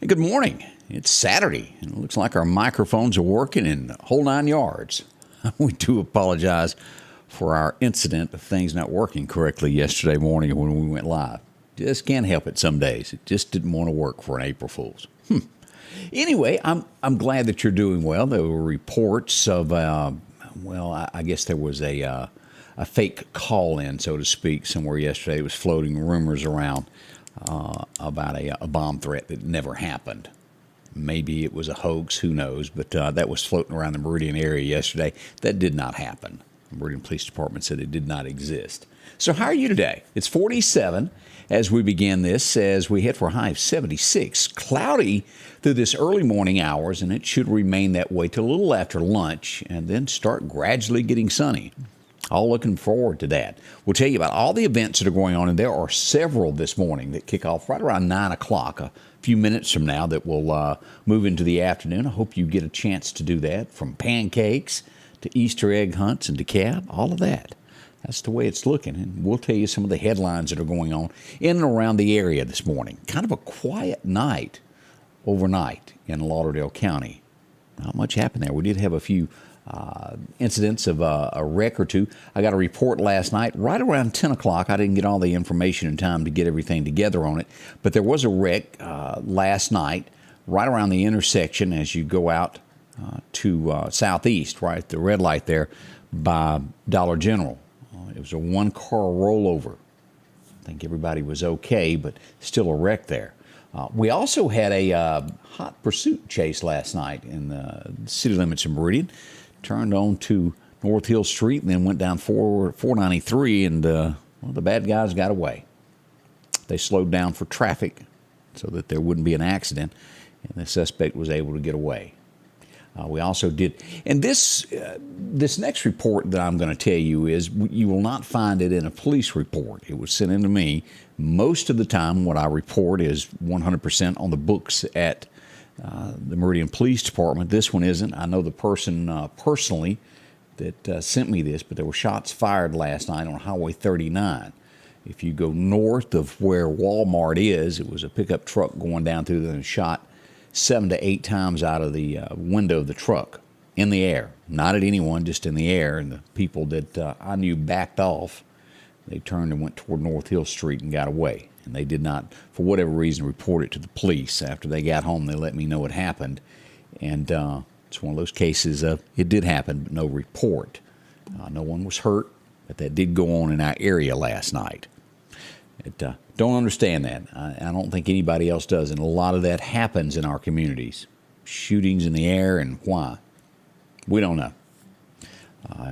Hey, good morning. It's Saturday, and it looks like our microphones are working in the whole 9 yards. We do apologize for our incident of things not working correctly yesterday morning when we went live. Just can't help it some days. It just didn't want to work for an April Fool's. Anyway, I'm glad that you're doing well. There were reports of, I guess there was a fake call-in, so to speak, somewhere yesterday. It was floating rumors around about a bomb threat that never happened. Maybe it was a hoax, who knows, but that was floating around the Meridian area yesterday. That did not happen. The Meridian Police Department said it did not exist. So how are you today? It's 47 as we begin this, as we head for a high of 76. Cloudy through this early morning hours, and it should remain that way till a little after lunch, and then start gradually getting sunny. All looking forward to that. We'll tell you about all the events that are going on, and there are several this morning that kick off right around 9 o'clock, a few minutes from now, that will move into the afternoon. I hope you get a chance to do that, from pancakes to Easter egg hunts and Dekalb, all of that. That's the way it's looking, and we'll tell you some of the headlines that are going on in and around the area this morning. Kind of a quiet night overnight in Lauderdale County. Not much happened there. We did have a few incidents of a wreck or two. I got a report last night right around 10 o'clock. I didn't get all the information in time to get everything together on it, but there was a wreck last night right around the intersection as you go out to southeast, right at the red light there by Dollar General. It was a one-car rollover. I think everybody was okay, but still a wreck there. We also had a hot pursuit chase last night in the city limits of Meridian. Turned on to North Hill Street and then went down 493, and the bad guys got away. They slowed down for traffic so that there wouldn't be an accident, and the suspect was able to get away. We also did, and this next report that I'm going to tell you is, you will not find it in a police report. It was sent in to me. Most of the time what I report is 100% on the books at the Meridian Police Department. This one isn't. I know the person personally that sent me this, but there were shots fired last night on Highway 39. If you go north of where Walmart is, it was a pickup truck going down through there and shot 7 to 8 times out of the window of the truck in the air. Not at anyone, just in the air. And the people that I knew backed off. They turned and went toward North Hill Street and got away. And they did not, for whatever reason, report it to the police. After they got home, they let me know it happened. And it's one of those cases of it did happen, but no report. No one was hurt, but that did go on in our area last night. Don't understand that. I don't think anybody else does. And a lot of that happens in our communities. Shootings in the air, and why? We don't know.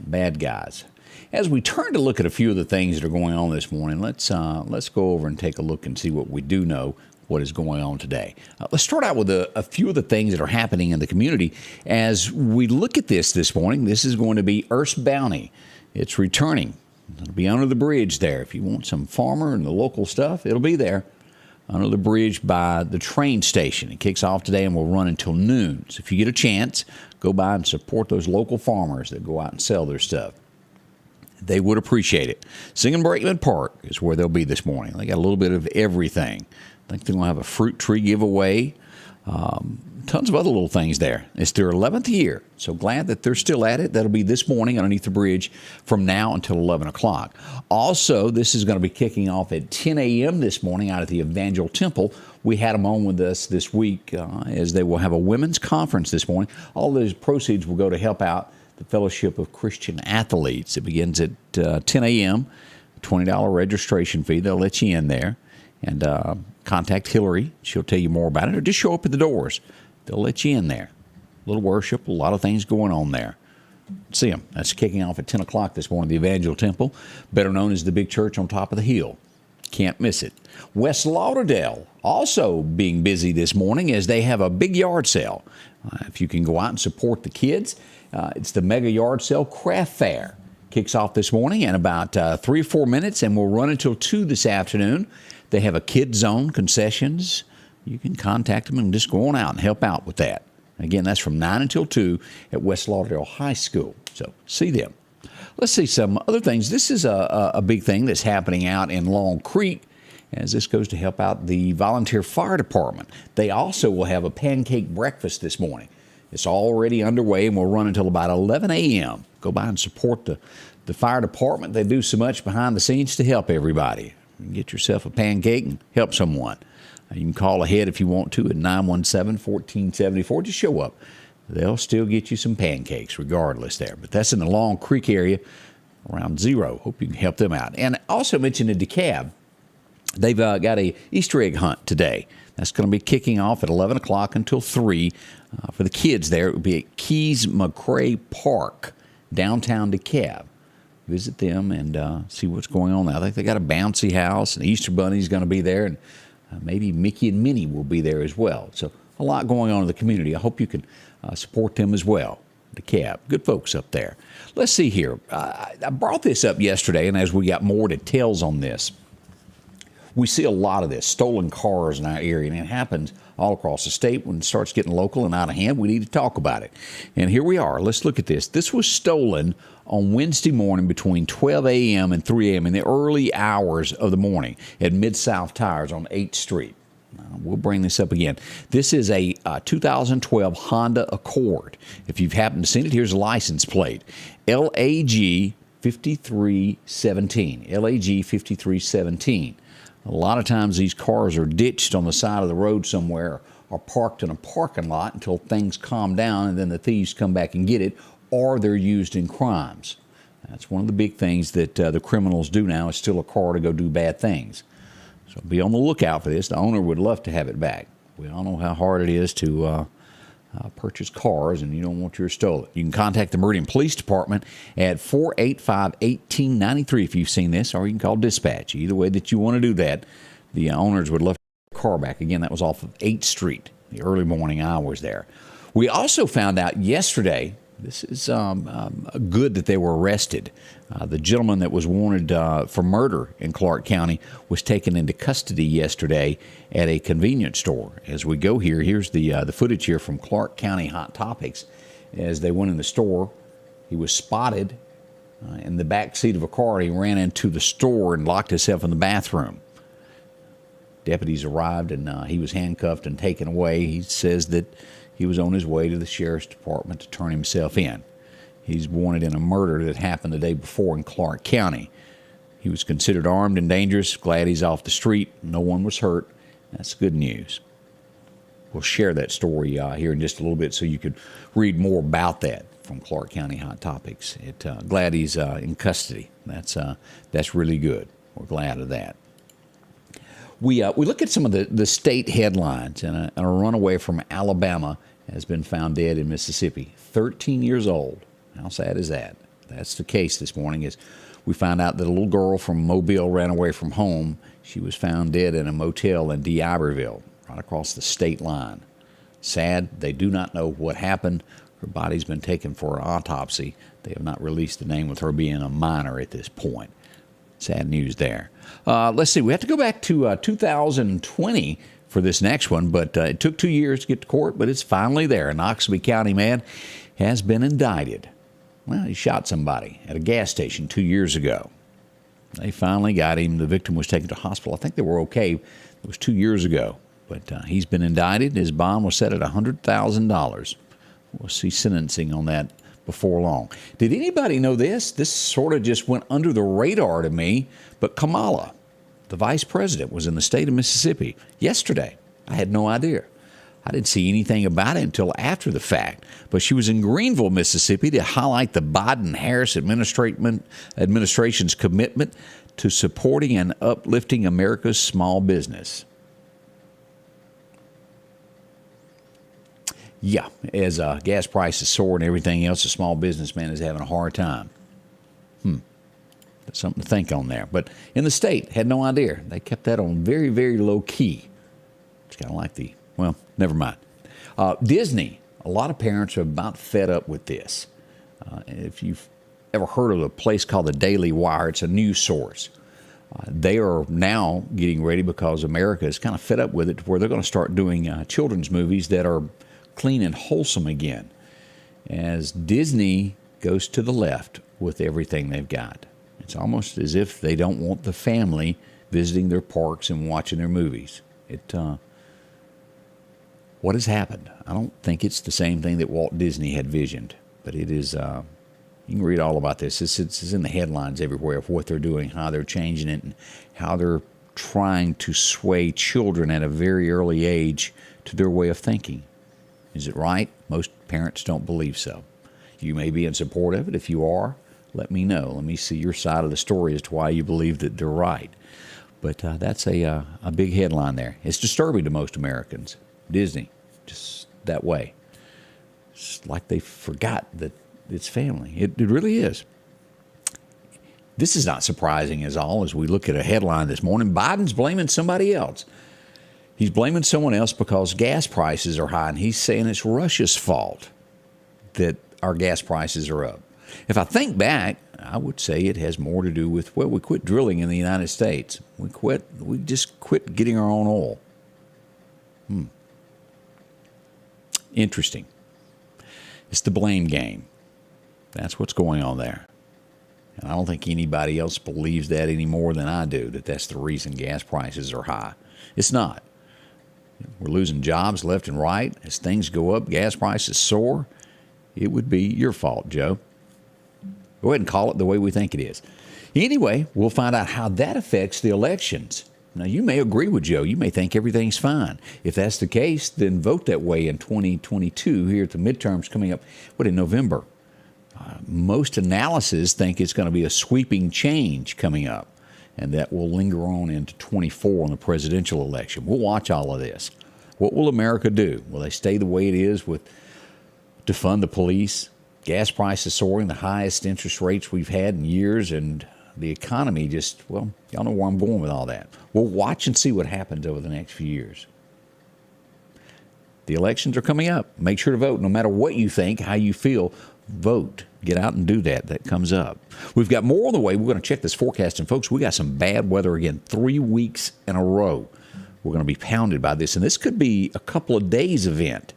Bad guys. As we turn to look at a few of the things that are going on this morning, let's go over and take a look and see what we do know, what is going on today. Let's start out with a few of the things that are happening in the community. As we look at this morning, this is going to be Earth's Bounty. It's returning. It'll be under the bridge there. If you want some farmer and the local stuff, it'll be there under the bridge by the train station. It kicks off today and will run until noon. So if you get a chance, go by and support those local farmers that go out and sell their stuff. They would appreciate it. Singing Brakeman Park is where they'll be this morning. They got a little bit of everything. I think they're going to have a fruit tree giveaway. Tons of other little things there. It's their 11th year, so glad that they're still at it. That'll be this morning underneath the bridge from now until 11 o'clock. Also, this is going to be kicking off at 10 a.m. this morning out at the Evangel Temple. We had them on with us this week as they will have a women's conference this morning. All those proceeds will go to help out the Fellowship of Christian Athletes. It begins at 10 a.m., $20 registration fee. They'll let you in there. And contact Hillary. She'll tell you more about it. Or just show up at the doors. They'll let you in there. A little worship, a lot of things going on there. See them. That's kicking off at 10 o'clock this morning, the Evangel Temple, better known as the big church on top of the hill. Can't miss it. West Lauderdale also being busy this morning as they have a big yard sale. If you can go out and support the kids, it's the Mega Yard Sale Craft Fair. Kicks off this morning in about 3 or 4 minutes and will run until 2 this afternoon. They have a kids zone, concessions. You can contact them and just go on out and help out with that. Again, that's from 9 until 2 at West Lauderdale High School. So see them. Let's see some other things. This is a big thing that's happening out in Long Creek as this goes to help out the volunteer fire department. They also will have a pancake breakfast this morning. It's already underway and will run until about 11 a.m. Go by and support the fire department. They do so much behind the scenes to help everybody. Get yourself a pancake and help someone. You can call ahead if you want to at 917-1474. Just show up. They'll still get you some pancakes regardless there. But that's in the Long Creek area around 0. Hope you can help them out. And also mentioned in Dekalb, they've got a Easter egg hunt today. That's going to be kicking off at 11 o'clock until 3. For the kids there, it would be at Keys McCrae Park, downtown DeKalb. Visit them and see what's going on there. I think they got a bouncy house, and Easter Bunny's going to be there, and maybe Mickey and Minnie will be there as well. So a lot going on in the community. I hope you can support them as well. DeKalb, good folks up there. Let's see here. I brought this up yesterday, and as we got more details on this, we see a lot of this, stolen cars in our area, and it happens all across the state. When it starts getting local and out of hand, we need to talk about it. And here we are. Let's look at this. This was stolen on Wednesday morning between 12 a.m. and 3 a.m. in the early hours of the morning at Mid-South Tires on 8th Street. We'll bring this up again. This is a 2012 Honda Accord. If you've happened to see it, here's a license plate. LAG 5317. LAG 5317. A lot of times these cars are ditched on the side of the road somewhere or parked in a parking lot until things calm down and then the thieves come back and get it, or they're used in crimes. That's one of the big things that the criminals do now, is steal a car to go do bad things. So be on the lookout for this. The owner would love to have it back. We all know how hard it is to purchase cars, and you don't want yours stolen. You can contact the Meridian Police Department at 485-1893 if you've seen this, or you can call dispatch. Either way that you want to do that, the owners would love to have their car back. Again, that was off of 8th Street, the early morning hours there. We also found out yesterday, this is good that they were arrested. The gentleman that was wanted for murder in Clark County was taken into custody yesterday at a convenience store. As we go here, here's the footage here from Clark County Hot Topics. As they went in the store, he was spotted in the back seat of a car. He ran into the store and locked himself in the bathroom. Deputies arrived, and he was handcuffed and taken away. He says that he was on his way to the sheriff's department to turn himself in. He's wanted in a murder that happened the day before in Clark County. He was considered armed and dangerous. Glad he's off the street. No one was hurt. That's good news. We'll share that story here in just a little bit so you can read more about that from Clark County Hot Topics. Glad he's in custody. That's really good. We're glad of that. We look at some of the state headlines, and a runaway from Alabama has been found dead in Mississippi, 13 years old. How sad is that? That's the case this morning. Is we found out that a little girl from Mobile ran away from home. She was found dead in a motel in D'Iberville, right across the state line. Sad. They do not know what happened. Her body's been taken for an autopsy. They have not released the name, with her being a minor at this point. Sad news there. Let's see. We have to go back to 2020 for this next one, but it took 2 years to get to court, but it's finally there. An Oxby County man has been indicted. Well, he shot somebody at a gas station 2 years ago. They finally got him. The victim was taken to hospital. I think they were okay. It was 2 years ago, but he's been indicted. His bond was set at $100,000. We'll see sentencing on that before long. Did anybody know this? This sort of just went under the radar to me, but Kamala, the vice president, was in the state of Mississippi yesterday. I had no idea. I didn't see anything about it until after the fact. But she was in Greenville, Mississippi, to highlight the Biden-Harris administration's commitment to supporting and uplifting America's small business. Yeah, as gas prices soar and everything else, a small businessman is having a hard time. That's something to think on there. But in the state, had no idea. They kept that on very, very low key. It's kind of like well, never mind. Disney, a lot of parents are about fed up with this. If you've ever heard of a place called the Daily Wire, it's a news source. They are now getting ready, because America is kind of fed up with it, where they're going to start doing children's movies that are clean and wholesome again, as Disney goes to the left with everything they've got. It's almost as if they don't want the family visiting their parks and watching their movies. What has happened? I don't think it's the same thing that Walt Disney had visioned, but it is. You can read all about this. This is in the headlines everywhere of what they're doing, how they're changing it, and how they're trying to sway children at a very early age to their way of thinking. Is it right? Most parents don't believe so. You may be in support of it. If you are, let me know. Let me see your side of the story as to why you believe that they're right. But that's a big headline there. It's disturbing to most Americans. Disney, just that way. It's like they forgot that it's family. It really is. This is not surprising at all as we look at a headline this morning. Biden's blaming somebody else. He's blaming someone else because gas prices are high, and he's saying it's Russia's fault that our gas prices are up. If I think back, I would say it has more to do with, well, we quit drilling in the United States. We just quit getting our own oil. Interesting. It's the blame game. That's what's going on there. And I don't think anybody else believes that any more than I do, that that's the reason gas prices are high. It's not. We're losing jobs left and right. As things go up, gas prices soar. It would be your fault, Joe. Go ahead and call it the way we think it is. Anyway, we'll find out how that affects the elections. Now, you may agree with Joe. You may think everything's fine. If that's the case, then vote that way in 2022 here at the midterms coming up, in November. Most analysis think it's going to be a sweeping change coming up, and that will linger on into 24 on the presidential election. We'll watch all of this. What will America do? Will they stay the way it is to fund the police, gas prices soaring, the highest interest rates we've had in years, and the economy just, y'all know where I'm going with all that. We'll watch and see what happens over the next few years. The elections are coming up. Make sure to vote. No matter what you think, how you feel, vote. Get out and do that. That comes up. We've got more on the way. We're going to check this forecast. And, folks, we got some bad weather again, 3 weeks in a row. We're going to be pounded by this. And this could be a couple of days event.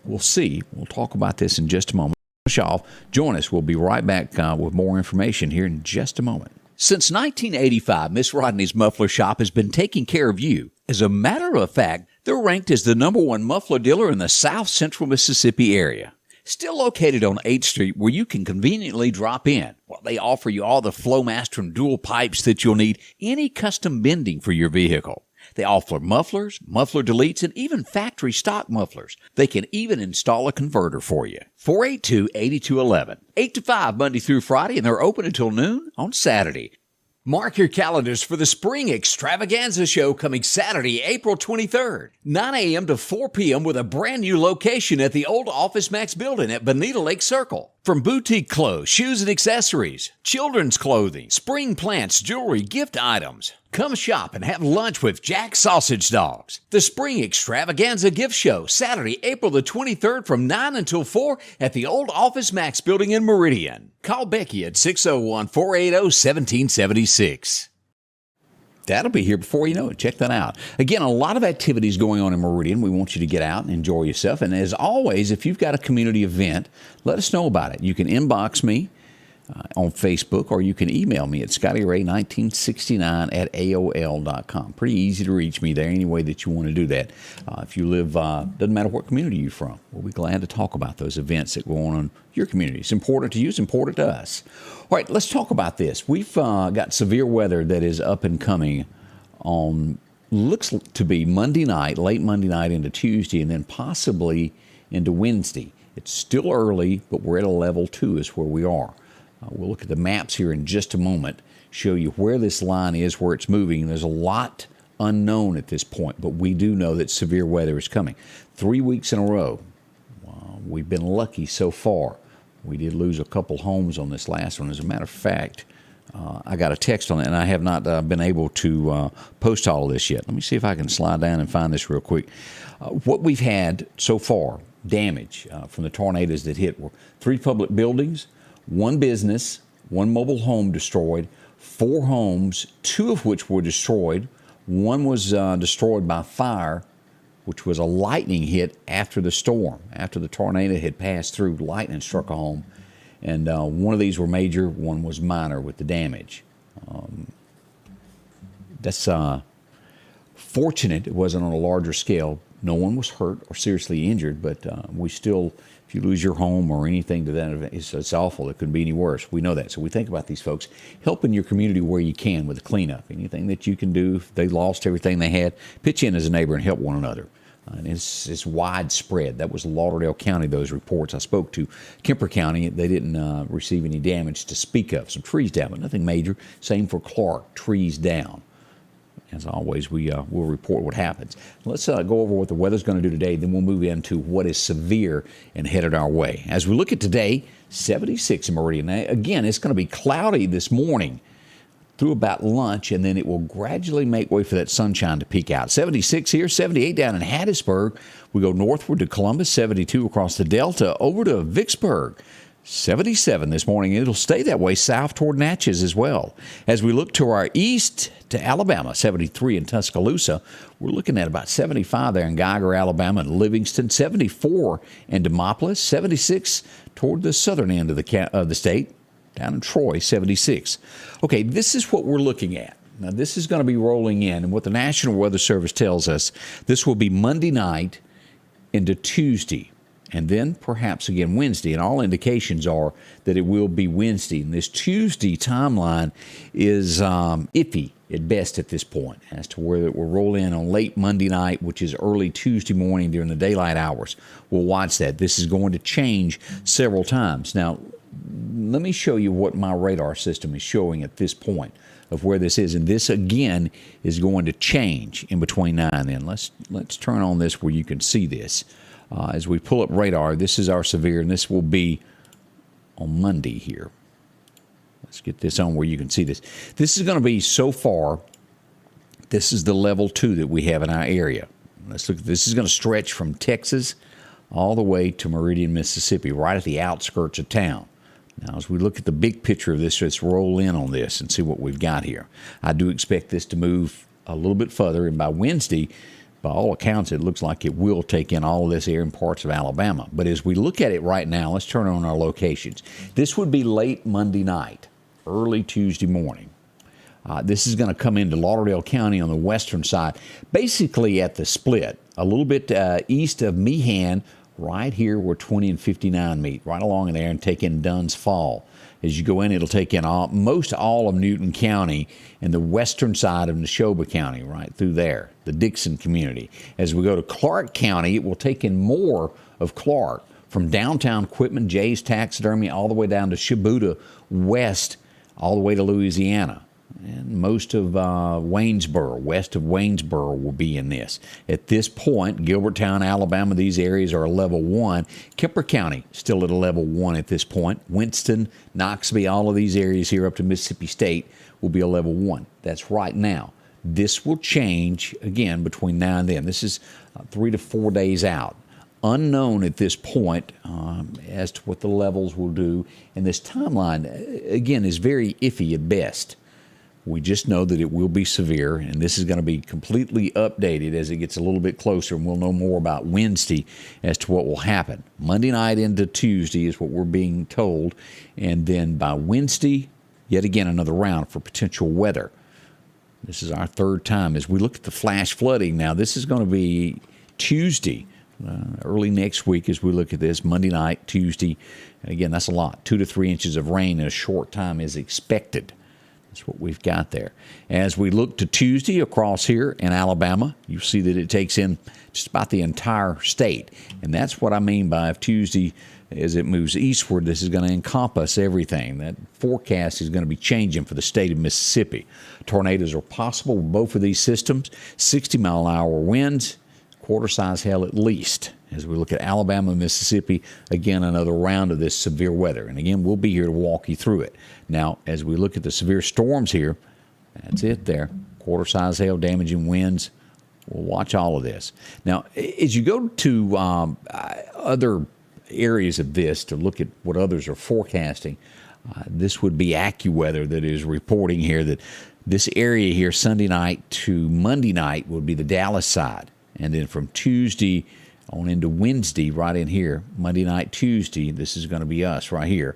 We'll see. We'll talk about this in just a moment. Join us. We'll be right back with more information here in just a moment. Since 1985, Miss Rodney's Muffler Shop has been taking care of you. As a matter of fact, they're ranked as the #1 muffler dealer in the South Central Mississippi area. Still located on 8th Street, where you can conveniently drop in. Well, they offer you all the Flowmaster and dual pipes that you'll need, any custom bending for your vehicle. They offer mufflers, muffler deletes, and even factory stock mufflers. They can even install a converter for you. 482-8211. 8 to 5 Monday through Friday, and they're open until noon on Saturday. Mark your calendars for the Spring Extravaganza Show coming Saturday, April 23rd, 9 a.m. to 4 p.m. with a brand new location at the old Office Max building at Bonita Lake Circle. From boutique clothes, shoes and accessories, children's clothing, spring plants, jewelry, gift items. Come shop and have lunch with Jack Sausage Dogs. The Spring Extravaganza Gift Show, Saturday, April the 23rd from 9 until 4 at the old Office Max building in Meridian. Call Becky at 601-480-1776. That'll be here before you know it. Check that out. Again, a lot of activities going on in Meridian. We want you to get out and enjoy yourself. And as always, if you've got a community event, let us know about it. You can inbox me on Facebook, or you can email me at scottyray1969@aol.com. Pretty easy to reach me there any way that you want to do that. If you live, doesn't matter what community you're from, we'll be glad to talk about those events that go on in your community. It's important to you. It's important to us. All right, let's talk about this. We've got severe weather that is up and coming on, looks to be Monday night, late Monday night into Tuesday, and then possibly into Wednesday. It's still early, but we're at a level 2 is where we are. We'll look at the maps here in just a moment, show you where this line is, where it's moving. There's a lot unknown at this point, but we do know that severe weather is coming. 3 weeks in a row. We've been lucky so far. We did lose a couple homes on this last one. As a matter of fact, I got a text on it, and I have not been able to post all of this yet. Let me see if I can slide down and find this real quick. What we've had so far, damage from the tornadoes that hit, were 3 public buildings, 1 business, 1 mobile home destroyed, 4 homes, 2 of which were destroyed. 1 was destroyed by fire, which was a lightning hit after the storm. After the tornado had passed through, lightning struck a home. And 1 of these were major, 1 was minor with the damage. That's fortunate it wasn't on a larger scale. No one was hurt or seriously injured, but we still, if you lose your home or anything to that event, it's awful. It couldn't be any worse. We know that. So we think about these folks helping your community where you can with the cleanup. Anything that you can do, if they lost everything they had, pitch in as a neighbor and help one another. And it's widespread. That was Lauderdale County, those reports. I spoke to Kemper County. They didn't receive any damage to speak of. Some trees down, but nothing major. Same for Clark, trees down. As always, we'll report what happens. Let's go over what the weather's going to do today. Then we'll move into what is severe and headed our way. As we look at today, 76 in Meridian. Now, again, it's going to be cloudy this morning through about lunch, and then it will gradually make way for that sunshine to peek out. 76 here, 78 down in Hattiesburg. We go northward to Columbus, 72 across the Delta, over to Vicksburg. 77 this morning. It'll stay that way south toward Natchez as well. As we look to our east to Alabama, 73 in Tuscaloosa. We're looking at about 75 there in Geiger, Alabama, and Livingston, 74 in Demopolis, 76 toward the southern end of the state, down in Troy, 76. Okay, this is what we're looking at. Now, this is going to be rolling in, and what the National Weather Service tells us, this will be Monday night into Tuesday. And then perhaps again Wednesday, and all indications are that it will be Wednesday. And this Tuesday timeline is iffy at best at this point as to whether it will roll in on late Monday night, which is early Tuesday morning during the daylight hours. We'll watch that. This is going to change several times. Now, let me show you what my radar system is showing at this point of where this is. And this, again, is going to change in between now and then. Let's turn on this where you can see this. As we pull up radar, this is our severe, and this will be on Monday here. Let's get this on where you can see this. This is going to be, so far, this is the level 2 that we have in our area. Let's look. This is going to stretch from Texas all the way to Meridian, Mississippi, right at the outskirts of town. Now, as we look at the big picture of this, let's roll in on this and see what we've got here. I do expect this to move a little bit further, and by Wednesday, by all accounts, it looks like it will take in all of this area in parts of Alabama. But as we look at it right now, let's turn on our locations. This would be late Monday night, early Tuesday morning. This is going to come into Lauderdale County on the western side, basically at the split, a little bit east of Meehan, right here where 20 and 59 meet, right along in there, and take in Dunn's Fall. As you go in, it'll take in most all of Newton County and the western side of Neshoba County, right through there, the Dixon community. As we go to Clark County, it will take in more of Clark, from downtown Quitman, Jay's Taxidermy, all the way down to Shibuda West, all the way to Louisiana. And most of Waynesboro, west of Waynesboro, will be in this. At this point, Gilbertown, Alabama, these areas are a level 1. Kemper County, still at a level 1 at this point. Winston, Knoxville, all of these areas here up to Mississippi State will be a level 1. That's right now. This will change, again, between now and then. This is 3 to 4 days out. Unknown at this point as to what the levels will do. And this timeline, again, is very iffy at best. We just know that it will be severe, and this is going to be completely updated as it gets a little bit closer, and we'll know more about Wednesday as to what will happen. Monday night into Tuesday is what we're being told, and then by Wednesday, yet again another round for potential weather. This is our third time. As we look at the flash flooding now, this is going to be Tuesday, early next week as we look at this, Monday night, Tuesday. And again, that's a lot. 2 to 3 inches of rain in a short time is expected. That's what we've got there. As we look to Tuesday across here in Alabama, you see that it takes in just about the entire state. And that's what I mean by if Tuesday, as it moves eastward, this is going to encompass everything. That forecast is going to be changing for the state of Mississippi. Tornadoes are possible with both of these systems. 60-mile-an-hour winds, quarter-size hail at least. As we look at Alabama, Mississippi, again, another round of this severe weather. And again, we'll be here to walk you through it. Now, as we look at the severe storms here, that's it there. Quarter-size hail, damaging winds. We'll watch all of this. Now, as you go to other areas of this to look at what others are forecasting, this would be AccuWeather that is reporting here that this area here, Sunday night to Monday night, would be the Dallas side. And then from Tuesday on into Wednesday, right in here, Monday night, Tuesday, this is going to be us right here.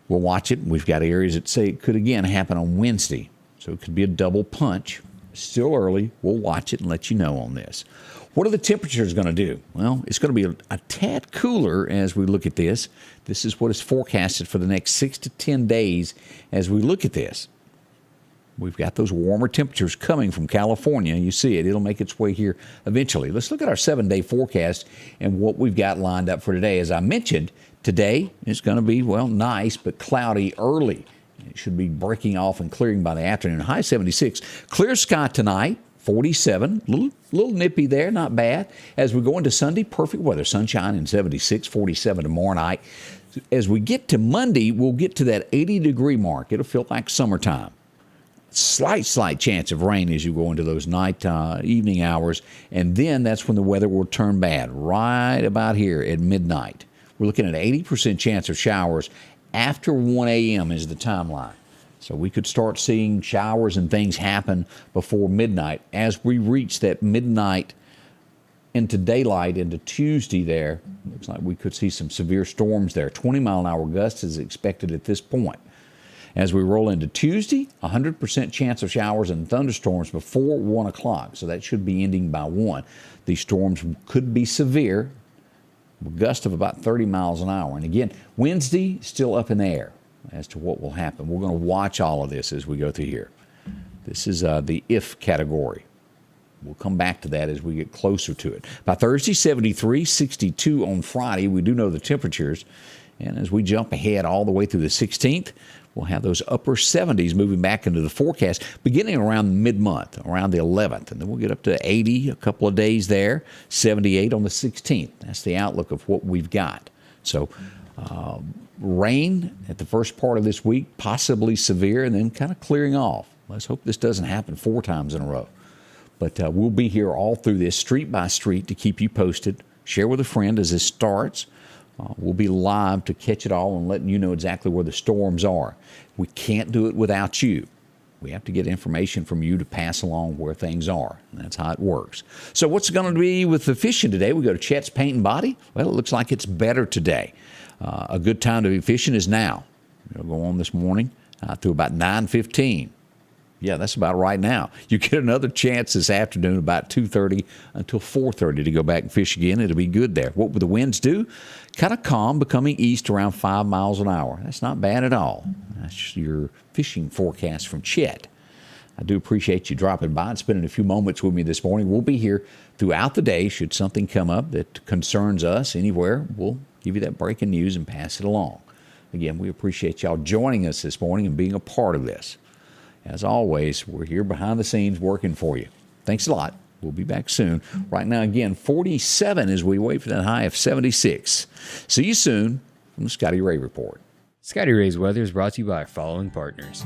We'll watch it. We've got areas that say it could again happen on Wednesday. So it could be a double punch. Still early. We'll watch it and let you know on this. What are the temperatures going to do? Well, it's going to be a tad cooler as we look at this. This is what is forecasted for the next 6 to 10 days as we look at this. We've got those warmer temperatures coming from California. You see it. It'll make its way here eventually. Let's look at our 7-day forecast and what we've got lined up for today. As I mentioned, today is going to be, well, nice but cloudy early. It should be breaking off and clearing by the afternoon. High 76. Clear sky tonight, 47. Little nippy there, not bad. As we go into Sunday, perfect weather. Sunshine in 76, 47 tomorrow night. As we get to Monday, we'll get to that 80-degree mark. It'll feel like summertime. Slight chance of rain as you go into those evening hours, and then that's when the weather will turn bad, right about here at midnight. We're looking at an 80% chance of showers after 1 a.m. is the timeline. So we could start seeing showers and things happen before midnight. As we reach that midnight into daylight into Tuesday there, looks like we could see some severe storms there. 20-mile-an-hour gusts is expected at this point. As we roll into Tuesday, 100% chance of showers and thunderstorms before 1 o'clock. So that should be ending by 1. These storms could be severe, a gust of about 30 miles an hour. And again, Wednesday, still up in the air as to what will happen. We're going to watch all of this as we go through here. This is the if category. We'll come back to that as we get closer to it. By Thursday, 73, 62 on Friday. We do know the temperatures. And as we jump ahead all the way through the 16th, we'll have those upper 70s moving back into the forecast beginning around mid-month, around the 11th. And then we'll get up to 80 a couple of days there, 78 on the 16th. That's the outlook of what we've got. So rain at the first part of this week, possibly severe, and then kind of clearing off. Let's hope this doesn't happen 4 times in a row. But we'll be here all through this, street by street, to keep you posted. Share with a friend as this starts. We'll be live to catch it all and letting you know exactly where the storms are. We can't do it without you. We have to get information from you to pass along where things are. And that's how it works. So what's it going to be with the fishing today? We go to Chet's Paint and Body. Well, it looks like it's better today. A good time to be fishing is now. We'll go on this morning through about 9:15. Yeah, that's about right now. You get another chance this afternoon about 2:30 until 4:30 to go back and fish again. It'll be good there. What will the winds do? Kind of calm, becoming east around 5 miles an hour. That's not bad at all. That's your fishing forecast from Chet. I do appreciate you dropping by and spending a few moments with me this morning. We'll be here throughout the day. Should something come up that concerns us anywhere, we'll give you that breaking news and pass it along. Again, we appreciate y'all joining us this morning and being a part of this. As always, we're here behind the scenes working for you. Thanks a lot. We'll be back soon. Right now, again, 47 as we wait for that high of 76. See you soon from the Scotty Ray Report. Scotty Ray's weather is brought to you by our following partners: